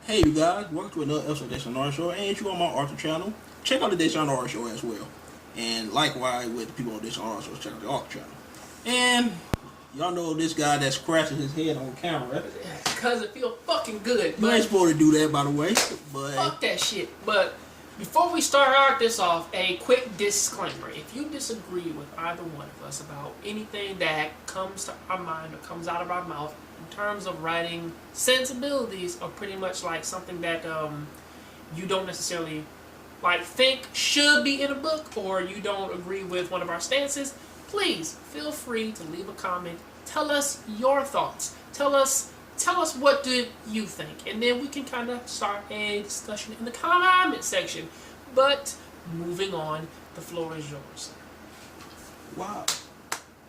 Hey you guys, welcome to another episode of DayShawn R Show, and you on my Arthur channel. Check out the DayShawn R Show as well. And likewise with the people on DayShawn R Show, check out the Arthur channel. And y'all know this guy that's scratching his head on camera. Because it feels fucking good. You ain't supposed to do that, by the way. But fuck that shit. But before we start this off, a quick disclaimer. If you disagree with either one of us about anything that comes to our mind or comes out of our mouth in terms of writing sensibilities, or pretty much like something that you don't necessarily like think should be in a book, or you don't agree with one of our stances, please feel free to leave a comment. Tell us your thoughts. Tell us what do you think, and then we can kind of start a discussion in the comment section. But moving on, the floor is yours. wow,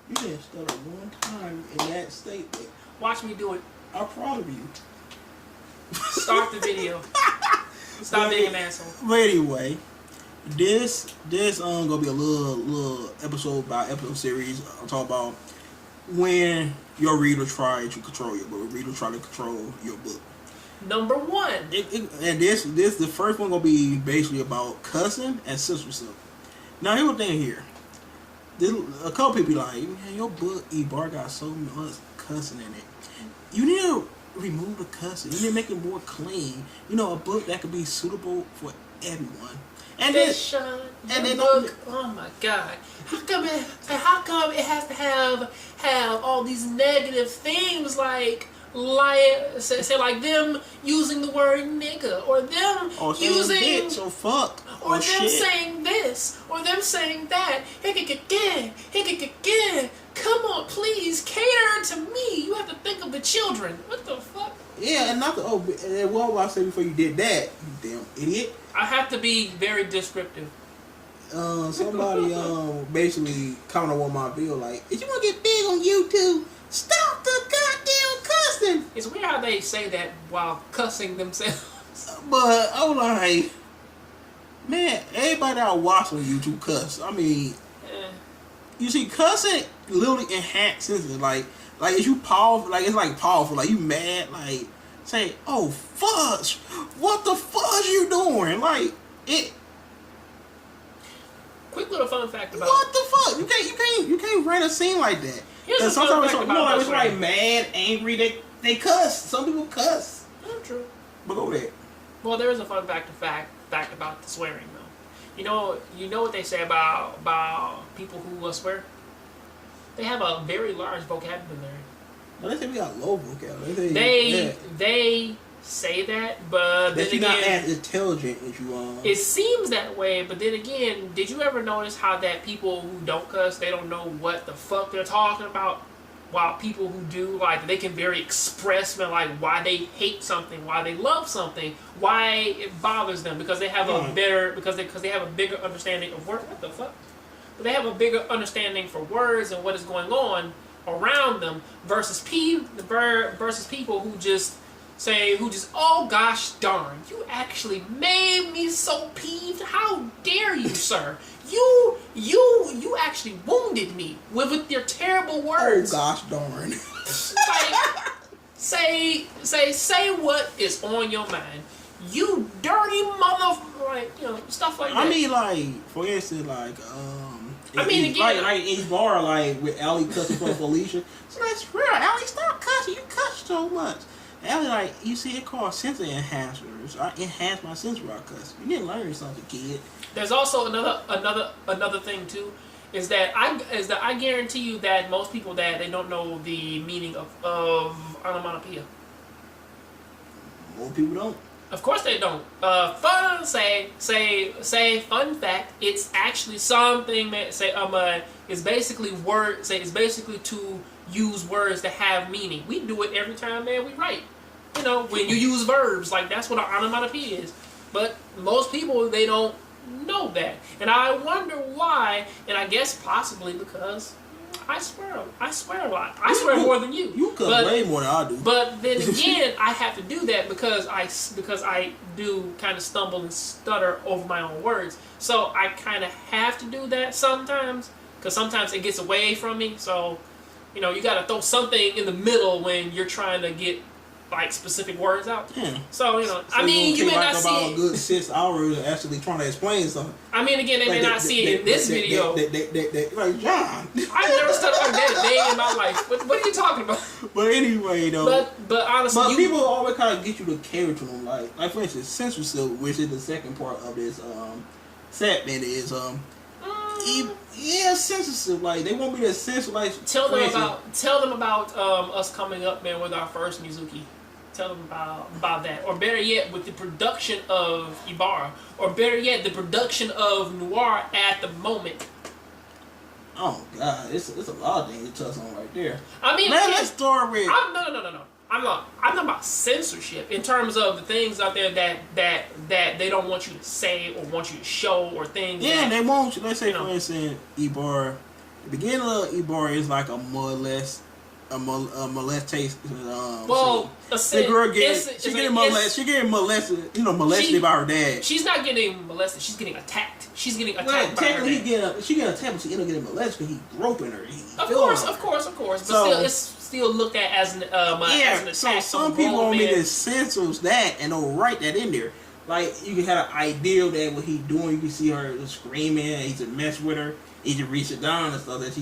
you didn't stutter one time in that statement. Watch me do it. I'm proud of you. Start the video. Stop being an asshole. But anyway, this gonna be a little episode by episode series. I'll talk about when your reader try to control your book. Reader try to control your book. Number one. And this the first one gonna be basically about cussing and censorship. Now here's the thing here. A couple people be like, man, your book E-Bar got so much cussing in it. You need to remove the cussing. You need to make it more clean. You know, a book that could be suitable for everyone. And DayShawn, your book, oh my god. How come it has to have all these negative things like say like them using the word nigga, or them using bitch or fuck, or them shit. saying this, or them saying that. Come on, please cater to me. You have to think of the children. What the fuck? Yeah, and not the and what I said before you did that, you damn idiot. I have to be very descriptive. Somebody basically commented on my video like, if you want to get big on YouTube, stop the goddamn cussing. It's weird how they say that while cussing themselves. But I was like, man, everybody that I watch on YouTube cuss. I mean, you see, cussing literally enhances it. Like if you powerful, like it's like powerful. Like you mad, like say, oh fudge, what the fudge you doing? Like it. Quick little fun fact about what the fuck? You can't write a scene like that. Here's sometimes it's like mad, angry. They cuss. Some people cuss. Not true. But go there. Well, there is a fun fact about the swearing though. You know what they say about people who swear? They have a very large vocabulary. Well, they say we got low vocabulary. They say that, but that then you're again, not as intelligent as you are. It seems that way, but then again, did you ever notice how that people who don't cuss, they don't know what the fuck they're talking about? While people who do, like, they can very express, like, why they hate something, why they love something, why it bothers them, because they have a better, because they have a bigger understanding of words. What the fuck? But they have a bigger understanding for words and what is going on around them versus people who just say, oh gosh darn, you actually made me so peeved. How dare you, sir? You actually wounded me with your terrible words. Oh gosh darn. say what is on your mind. You dirty motherfucker, like, stuff like that. I mean, like, for instance, like, again, like in bar, like with Allie cussing for Felicia. So that's real. Allie, stop cussing. You cuss so much. Allie, like, you see, it called sensor enhancers. I enhance my sense while I cuss. You didn't learn something, kid. There's also another thing too, is that I guarantee you that most people that they don't know the meaning of onomatopoeia. More people don't. Of course they don't. Fun fact. It's actually something that is basically it's basically to use words that have meaning. We do it every time, man, we write. When you use verbs, like that's what an onomatopoeia is. But most people, they don't know that. And I wonder why, and I guess possibly because I swear a lot. I swear more than you. You cuss way more than I do. But then again, I have to do that because I do kind of stumble and stutter over my own words. So I kind of have to do that sometimes, because sometimes it gets away from me. So, you got to throw something in the middle when you're trying to get like specific words out. Yeah. So So I mean, you may not see about it. a good 6 hours actually trying to explain something. I mean, again, they may not see it in this video. Like John. I've never stuck like that a day in my life. What are you talking about? But anyway, though. But honestly, but people always kind of get you to cater to them, like for instance, censorship, which is the second part of this segment, is censorship. Like they want me to censor. Like tell them about us coming up, man, with our first Mizuki. Tell them about that, or better yet, with the production of Ibarra, or better yet, the production of Noir at the moment. Oh God, it's a lot of things to touch on right there. I mean, let's start with. No. I'm not about censorship in terms of the things out there that they don't want you to say or want you to show or things. Yeah, they won't. Let's say, for instance, Ibarra. The beginning of Ibarra is like a molestation. Well, the girl she getting molested. You know, molested by her dad. She's not getting molested. She's getting attacked. She's getting attacked by her dad. She getting attacked, but she ended up getting molested because he groping her. Of course. But still, it's still looked at as an as an attack. So some people want me to censor that and don't write that in there. Like you can have an idea that what he doing. You can see her screaming. And he's a mess with her. He just reach it down and stuff that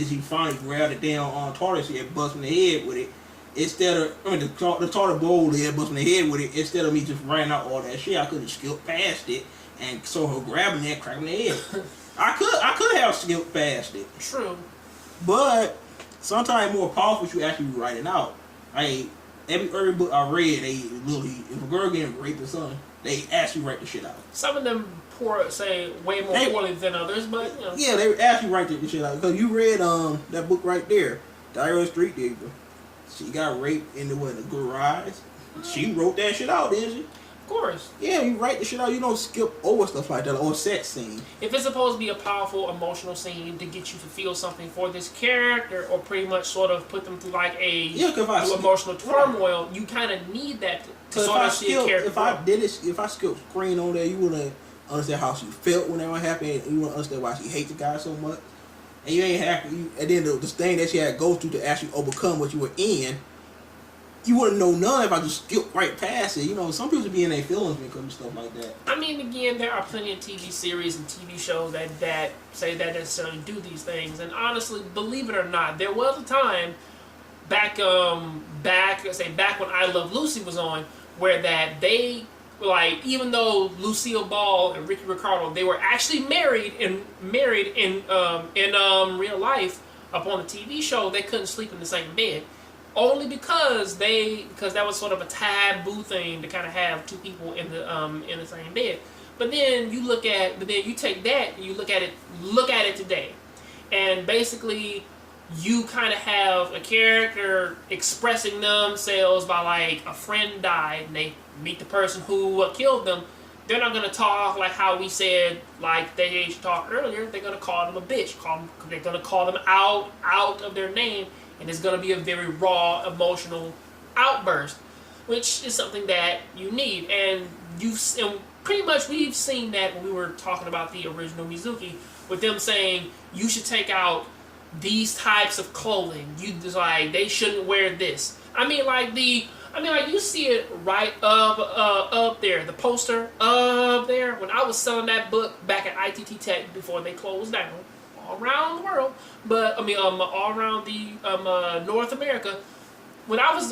she finally grabbed it down on toilet. She had busting the head with it. Instead of the toilet bowl had busting the head with it. Instead of me just writing out all that shit, I could have skipped past it and saw her grabbing it and cracking the head. I could have skipped past it. True. But sometimes more powerful you actually write it out. Like every book I read, they literally if a girl getting raped or something, they actually write the shit out. Some of them say way more poorly than others, but you know. Yeah, they actually write the shit out because you read that book right there, Diary of a Street Digger. She got raped in the garage. She wrote that shit out, didn't she? Of course. Yeah, you write the shit out. You don't skip over stuff like that or sex scene. If it's supposed to be a powerful emotional scene to get you to feel something for this character, or pretty much sort of put them through like a emotional turmoil, you kind of need that to sort of see a character. If I skipped screen on there, you wouldn't understand how she felt when that one happened. You wouldn't understand why she hates the guy so much. And you ain't happy. And then the thing that she had to go through to actually overcome what you were in, you wouldn't know none if I just skipped right past it. You know, some people be in their feelings when it comes to stuff like that. I mean, again, there are plenty of TV series and TV shows that say that necessarily do these things. And honestly, believe it or not, there was a time back when I Love Lucy was on, where that they like, even though Lucille Ball and Ricky Ricardo, they were actually married in real life upon the TV show, they couldn't sleep in the same bed. Only because that was sort of a taboo thing to kind of have two people in the same bed. But then you take that and you look at it today, and basically you kind of have a character expressing themselves by, like, a friend died and they meet the person who killed them. They're not gonna talk like how we said, like they talked earlier. They're gonna call them a bitch. They're gonna call them out of their name. And it's going to be a very raw, emotional outburst, which is something that you need. And pretty much we've seen that when we were talking about the original Mizuki, with them saying you should take out these types of clothing. They shouldn't wear this. You see it right up there, the poster up there. When I was selling that book back at ITT Tech before they closed down, all around the world, but all around the North America. When I was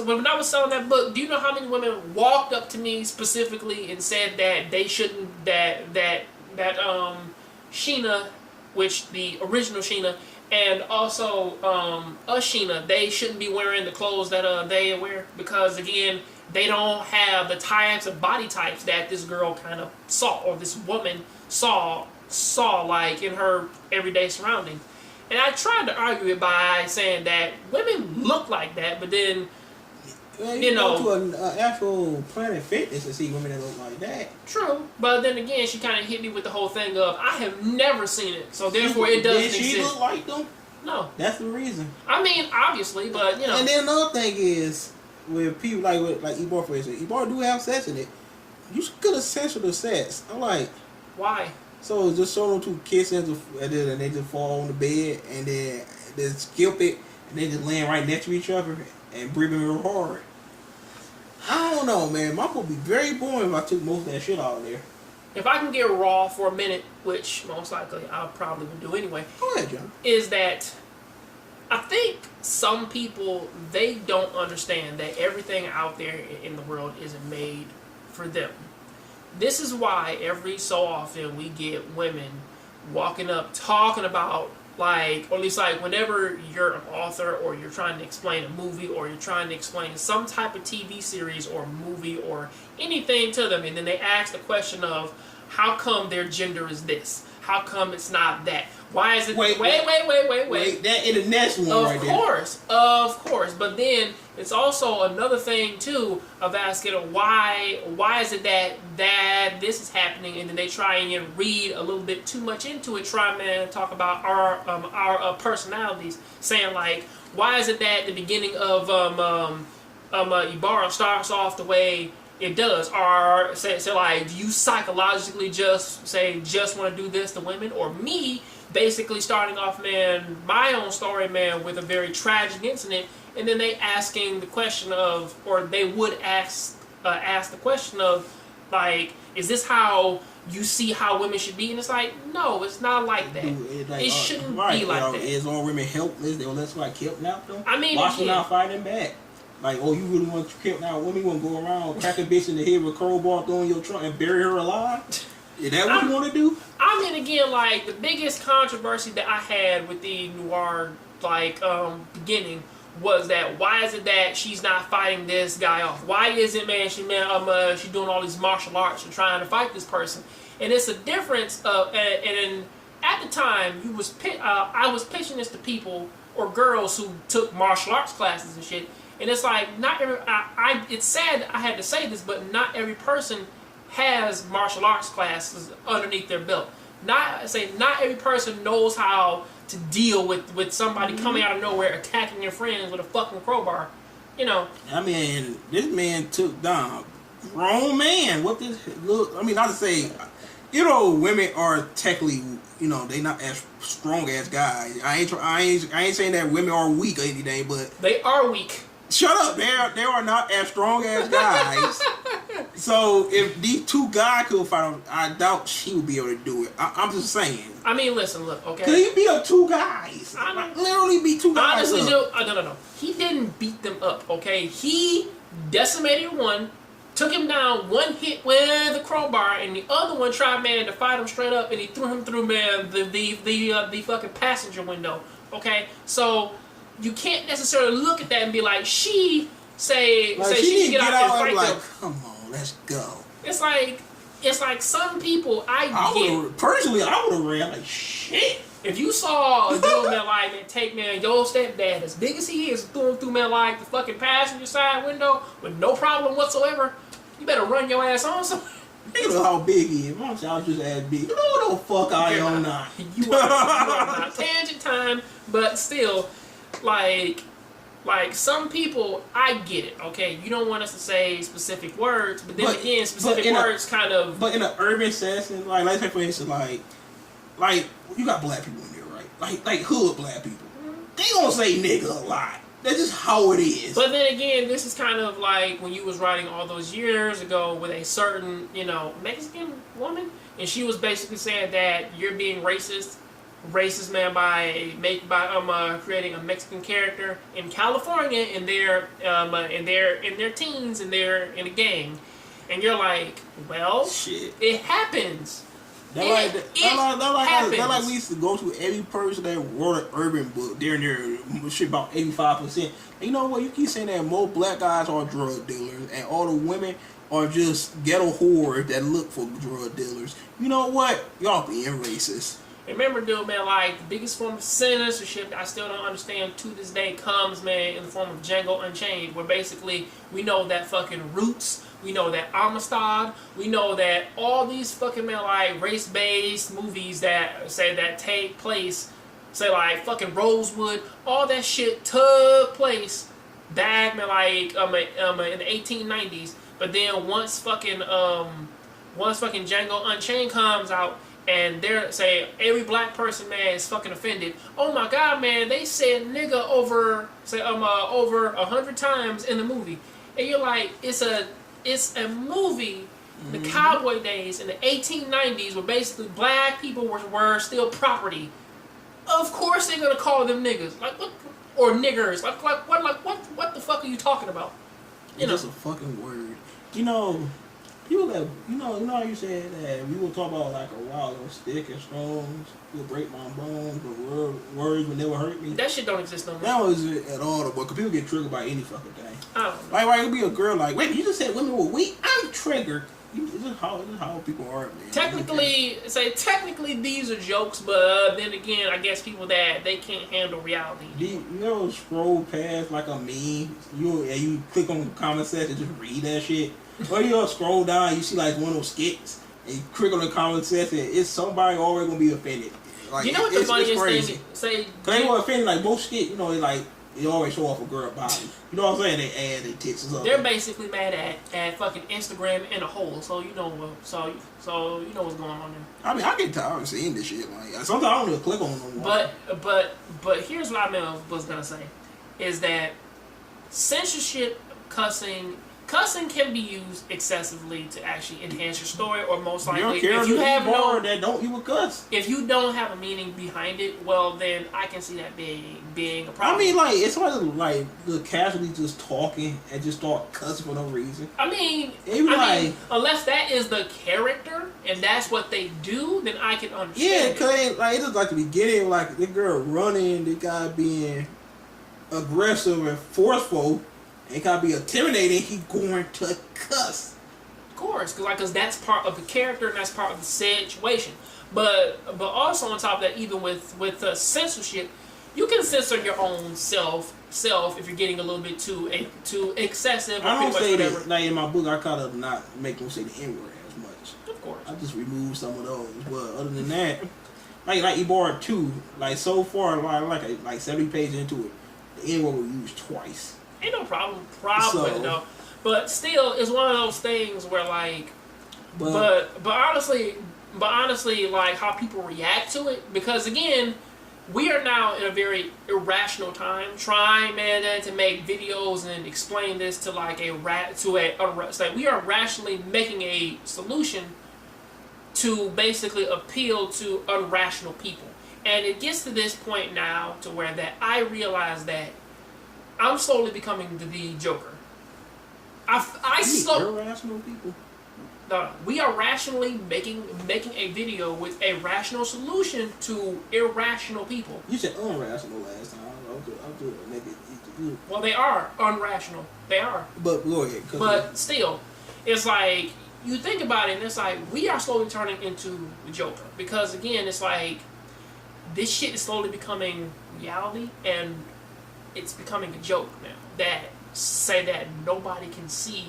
selling that book, do you know how many women walked up to me specifically and said that they shouldn't that Sheena, which the original Sheena, and also Sheena, they shouldn't be wearing the clothes that they wear, because again, they don't have the types of body types that this girl kind of saw, or this woman saw like in her everyday surroundings. And I tried to argue it by saying that women look like that, but then you go to an actual Planet Fitness to see women that look like that. True, but then again, she kind of hit me with the whole thing of I have never seen it, so therefore it doesn't exist. Did she look like them? No, that's the reason. I mean, obviously, but you know. And then another thing is with people like Ibarra, for instance, Ibarra do have sex in it. You could have censored the sex. I'm like, why? So just show them two kissing and then they just fall on the bed and then they skip it and they just laying right next to each other and breathing real hard. I don't know, man. My book would be very boring if I took most of that shit out of there. If I can get raw for a minute, which most likely I probably would do anyway. Go ahead, John. Is that I think some people, they don't understand that everything out there in the world isn't made for them. This is why every so often we get women walking up talking about, like, or at least like whenever you're an author or you're trying to explain a movie or you're trying to explain some type of TV series or movie or anything to them, and then they ask the question of how come their gender is this? How come it's not that? Why is it? Wait. That in the next one right there. Of course. But then it's also another thing too of asking why is it that this is happening, and then they try and read a little bit too much into it, try and talk about our personalities, saying like, why is it that the beginning of Ibarra starts off the way it does, or say like, do you psychologically just want to do this to women, or me basically starting off, man, my own story, man, with a very tragic incident, and then they asking the question of, or they would ask the question of, like, is this how you see how women should be? And it's like, no, it's not like that. Dude, it shouldn't be like that. Is all women helpless? They were less like killed out though. I mean, watch them not fighting back. Like, oh, you really want to kill out women? You want to go around crack a bitch in the head with a crowbar, throw in your trunk, and bury her alive? Is that what you want to do? I mean, again, like, the biggest controversy that I had with the noir, like, beginning was that why is it that she's not fighting this guy off? Why is it, man, she's doing all these martial arts and trying to fight this person? And it's a difference of, and at the time, I was pitching this to people or girls who took martial arts classes and shit. And it's like, not every, it's sad I had to say this, but not every person has martial arts classes underneath their belt. Not every person knows how to deal with somebody coming out of nowhere attacking your friends with a fucking crowbar. You know. I mean, this man took down a grown man. What this look? I mean, not to say, you know, women are technically, you know, they not as strong as guys. I ain't saying that women are weak or anything, but they are weak. Shut up! They are not as strong as guys. So if these two guys could fight him, I doubt she would be able to do it. I'm just saying. I mean, listen, look, okay. Cause he beat up two guys. Literally beat two guys. Honestly, no. He didn't beat them up. Okay, he decimated one, took him down one hit with a crowbar, and the other one tried, man, to fight him straight up, and he threw him through, man, the fucking passenger window. Okay, so you can't necessarily look at that and be like, she can get out there and fight them. Come on, let's go. It's like some people personally, I would have ran like shit. If you saw a dude, man, like, man, take, man, your stepdad, as big as he is, threw him through, man, like the fucking passenger side window with no problem whatsoever, you better run your ass on somewhere. You know how big he is. My child just as big. You know what the fuck I am not. You are not. Tangent time, but still. Like some people, I get it, okay? You don't want us to say specific words, but then again, specific words kind of... But in an urban sense, like, let's say for instance, like, you got black people in there, right? Like hood black people. They gonna say nigga a lot. That's just how it is. But then again, this is kind of like when you was writing all those years ago with a certain, you know, Mexican woman, and she was basically saying that you're being racist, man, by creating a Mexican character in California, and they're in their teens, and they're in a gang, and you're like, well, shit, it happens. That's like we used to go to every person that wrote an urban book. They're in there, shit, about 85%. And you know what? You keep saying that more black guys are drug dealers, and all the women are just ghetto whores that look for drug dealers. You know what? Y'all being racist. Remember, dude, man, like, the biggest form of censorship I still don't understand to this day comes, man, in the form of Django Unchained, where basically we know that fucking Roots, we know that Amistad, we know that all these fucking, man, like, race-based movies that take place, say, like, fucking Rosewood, all that shit took place back, man, like, in the 1890s, but then once fucking Django Unchained comes out, and they're say every black person, man, is fucking offended. Oh my god, man, they said nigga over 100 times in the movie. and you're like, it's a movie. The cowboy days in the 1890s, where basically black people were still property. Of course, they're gonna call them niggas, like what, or niggers, what the fuck are you talking about? It's just a fucking word. You know, people that you know how you said that we will talk about like a wild little stick and stones will break my bones, but words will never hurt me. That shit don't exist no more. That was it at all. Because people get triggered by any fucking thing. I don't know. Like, why could be a girl like, wait, you just said women were weak? I'm triggered. This is how people are, man. Technically, these are jokes, but then again, I guess people that they can't handle reality. You know, scroll past like a meme, you click on the comment section and just read that shit. Or you scroll down, you see like one of those skits, and you click on the comment section, it's somebody already gonna be offended. Like, you know what the funniest thing? Say, cause they were offended like most skits, you know, they always show off a girl body. You know what I'm saying? They add their tits or something. They're basically mad at fucking Instagram in a whole. So you know what's going on there. I mean, I get tired of seeing this shit. Like sometimes I don't even click on it no more. But here's what I was gonna say, is that censorship, cussing can be used excessively to actually enhance your story, or most likely if you have that don't even cuss. If you don't have a meaning behind it, well then I can see that being a problem. I mean, like it's hard to like the casually just talking and just start cussing for no reason. I mean, unless that is the character and that's what they do, then I can understand. Yeah, cause like it's just like the beginning, like the girl running, the guy being aggressive and forceful. It gotta be intimidating. He going to cuss. Of course, because that's part of the character and that's part of the situation. But also on top of that, even with censorship, you can censor your own self if you're getting a little bit too excessive. I don't say that. Like in my book, I kind of not make them say the N word as much. Of course, I just remove some of those. But other than that, like Ebola 2, like so far, like 70 pages into it, the N word was used twice. Ain't no problem with it though. But still, it's one of those things where like, but honestly, like how people react to it, because again, we are now in a very irrational time, trying to make videos and explain this to like we are rationally making a solution to basically appeal to irrational people, and it gets to this point now to where that I realize that I'm slowly becoming the Joker. Irrational people. No, we are rationally making a video with a rational solution to irrational people. You said unrational last time. I'll do it. Make it. Well, they are unrational. They are. But go ahead. But still, it's like you think about it, and it's like we are slowly turning into the Joker, because again, it's like this shit is slowly becoming reality, and it's becoming a joke now. That say that nobody can see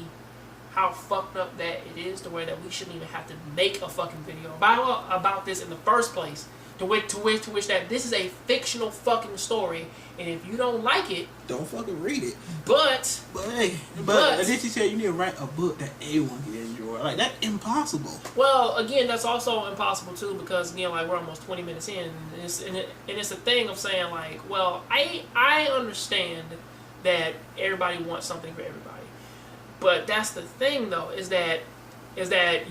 how fucked up that it is, to where that we shouldn't even have to make a fucking video about this in the first place. To which that this is a fictional fucking story, and if you don't like it, don't fucking read it. But then she said you need to write a book that everyone can enjoy. Like, that's impossible. Well, again, that's also impossible too, because again, like we're almost 20 minutes in, and it's a thing of saying like, well, I understand that everybody wants something for everybody, but that's the thing though, is that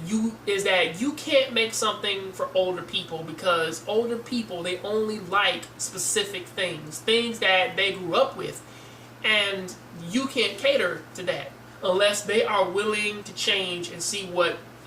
you can't make something for older people, because older people, they only like specific things that they grew up with, and you can't cater to that unless they are willing to change and see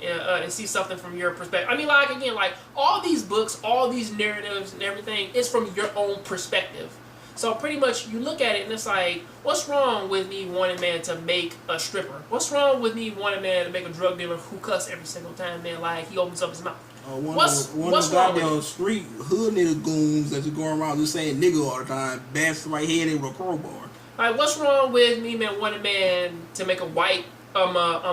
and see something from your perspective. I mean, like again, like all these books, all these narratives and everything is from your own perspective. So pretty much you look at it and it's like, what's wrong with me wanting man to make a stripper? What's wrong with me wanting man to make a drug dealer who cuss every single time man like he opens up his mouth? What's wrong with the street hood nigga goons that just going around just saying nigga all the time, bash somebody's head in with a crowbar. Like, what's wrong with me man wanting man to make a white or like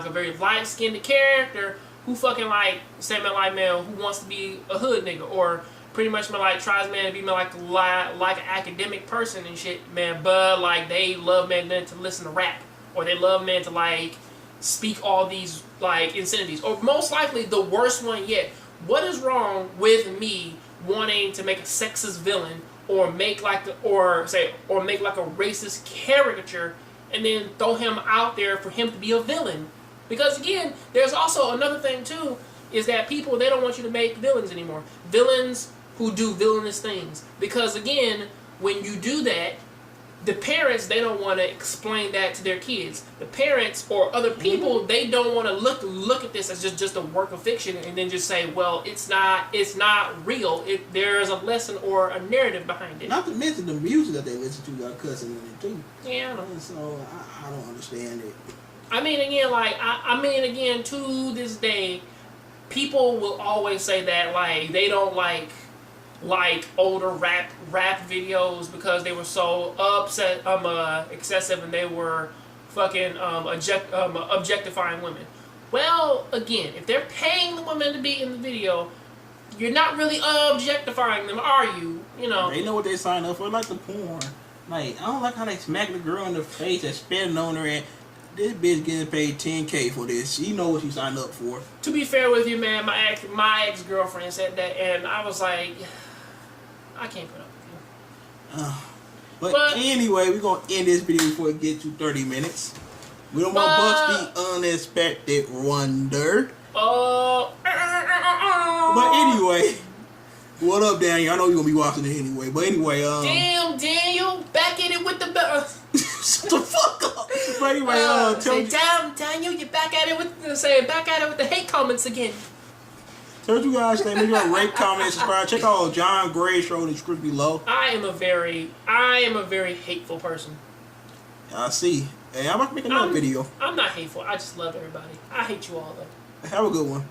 a very light skinned character who fucking like who wants to be a hood nigga, or pretty much like tries man to be like an academic person and shit, man, but like they love man to listen to rap, or they love man to like speak all these like insanities, or most likely the worst one yet. What is wrong with me wanting to make a sexist villain, or make like a racist caricature and then throw him out there for him to be a villain. Because again, there's also another thing too, is that people, they don't want you to make villains anymore. Villains who do villainous things. Because again, when you do that, the parents, they don't want to explain that to their kids. The parents or other people, they don't want to look at this as just a work of fiction and then just say, well, it's not real. There's a lesson or a narrative behind it. Not to mention the music that they listen to got cussing in it too. Yeah, I know. So I don't understand it. I mean, again, to this day, people will always say that like they don't like older rap videos because they were so excessive and they were fucking objectifying women. Well, again, if they're paying the women to be in the video, you're not really objectifying them, are you? You know. They know what they signed up for, like the porn. Like, I don't like how they smack the girl in the face and spitting on her and this bitch getting paid $10K for this. She know what she signed up for. To be fair with you, man, my ex-girlfriend said that and I was like, I can't put up with you. But anyway, we're going to end this video before it gets to 30 minutes. We don't want to bust the unexpected wonder. But anyway, what up, Daniel? I know you're going to be watching it anyway. But anyway, damn, Daniel, back at it with the... Shut the fuck up. But anyway, Daniel, you're back at it with the hate comments again. So what you guys think? Make sure to rate, comment, and subscribe. Check out John Gray's show in the description below. I am a very hateful person. I see. Hey, I'm about to make another video. I'm not hateful. I just love everybody. I hate you all though. Have a good one.